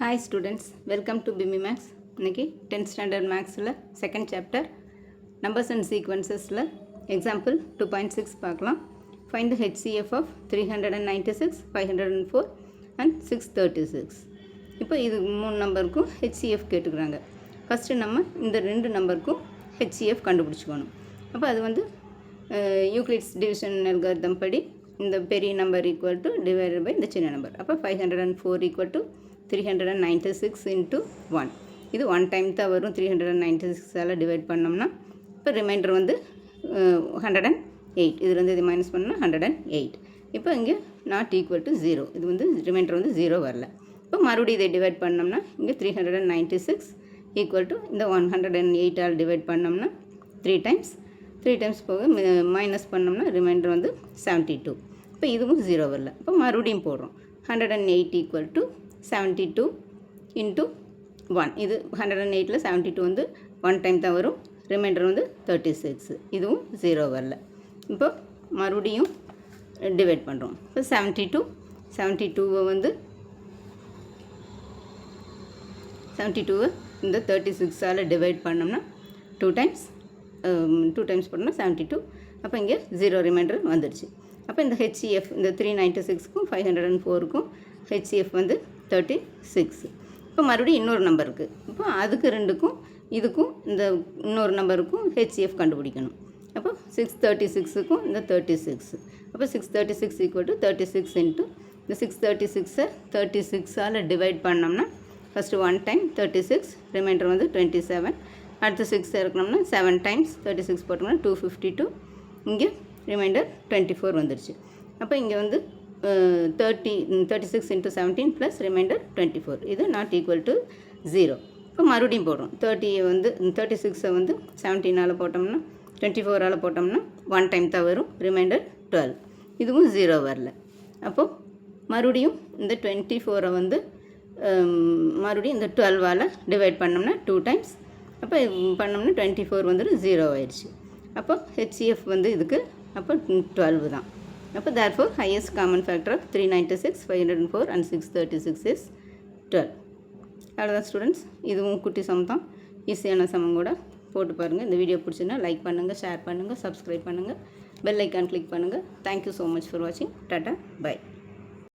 Hi students, welcome to BIMI Max. இன்னைக்கு 10th standard Maxல second chapter numbers and sequencesல example 2.6 பார்க்கலாம். Find the HCF of 396, 504 and 636. இப்போ இது மூணு நம்பருக்கும் HCF கேட்டுக்கிறாங்க. ஃபஸ்ட்டு நம்ம இந்த ரெண்டு நம்பருக்கும் HCF கண்டுபிடிச்சிக்கணும். அப்போ அது வந்து யூக்ளிட்ஸ் டிவிஷன் அல்காரிதம் படி இந்த பெரிய number equal to divided by இந்த சின்ன நம்பர். அப்போ 504 ஈக்குவல் டு 396 into 1. இது 1 டைம் தான் வரும். 396ஆல் டிவைட் பண்ணோம்னா இப்போ ரிமைண்டர் வந்து 108. இதில் வந்து இது மைனஸ் பண்ணால் 108. இப்போ இங்கே நாட் ஈக்குவல் டு 0. இது வந்து ரிமைண்டர் வந்து 0 வரல. இப்போ மறுபடியும் இதை டிவைட் பண்ணோம்னா இங்கே 396 ஈக்குவல் டு இந்த 108ஆல் டிவைட் பண்ணோம்னா 3 டைம்ஸ் போக மைனஸ் பண்ணோம்னா ரிமைண்டர் வந்து 72. இப்போ இதுவும் 0 வரல. இப்போ மறுபடியும் போடுறோம். 108 ஈக்குவல் டு 72 இன்ட்டு 1. இது 108ல் 72 வந்து 1 டைம் தான் வரும். ரிமைண்டர் வந்து 36. இதுவும் 0 வரல. இப்போ மறுபடியும் டிவைட் பண்ணுறோம். இப்போ 72வை வந்து 72வை இந்த 36ஆல் டிவைட் பண்ணோம்னா 2 டைம்ஸ் பண்ணோம்னா 72. அப்போ இங்கே 0 ரிமைண்டர் வந்துடுச்சு. அப்போ இந்த HCF இந்த 396க்கும் 504க்கும் HCF வந்து 36. இப்போ மறுபடியும் இன்னொரு நம்பர் இருக்குது. இப்போ அதுக்கு ரெண்டுக்கும் இதுக்கும் இந்த இன்னொரு நம்பருக்கும் HCF கண்டுபிடிக்கணும். அப்போ 636க்கும் இந்த 36. அப்போ 636 ஈக்குவல் டு 36 இன்ட்டு இந்த 636ஐ 36ஆல் டிவைட் பண்ணோம்னா ஃபஸ்ட்டு 1 டைம் 36, ரிமைண்டர் வந்து 27. அடுத்து 6 இருக்கணும்னா 7 டைம்ஸ் 36 போட்டோம்னா 252. இங்கே ரிமைண்டர் 24 வந்துடுச்சு. அப்போ இங்கே வந்து 36 into 17 ப்ளஸ் ரிமைண்டர் 24. இது நாட் ஈக்குவல் டு 0. இப்போ மறுபடியும் போடுறோம். 36ஐ வந்து 17ஆல் போட்டோம்னா 24ஆல் போட்டோம்னா 1 டைம் தான் வரும். ரிமைண்டர் 12. இதுவும் 0 வரல. அப்போது மறுபடியும் இந்த 24ஐ வந்து மறுபடியும் இந்த 12ஆல் டிவைட் பண்ணோம்னா 2 டைம்ஸ். அப்போ பண்ணோம்னா 24 வந்துட்டு 0 ஆயிடுச்சு. அப்போ HCF வந்து இதுக்கு அப்போ 12 தான். அப்போ therefore highest common factor of 396, 504 and 636 is 12. அவ்வளோதான் ஸ்டூடெண்ட்ஸ். இதுவும் குட்டி சம் தான். ஈஸியான சமம் கூட போட்டு பாருங்கள். இந்த வீடியோ பிடிச்சுன்னா லைக் பண்ணுங்கள், ஷேர் பண்ணுங்கள், சப்ஸ்கிரைப் பண்ணுங்கள், பெல் ஐக்கான் கிளிக் பண்ணுங்கள். தேங்க்யூ ஸோ மச் ஃபார் வாட்சிங். டாட்டா, பை.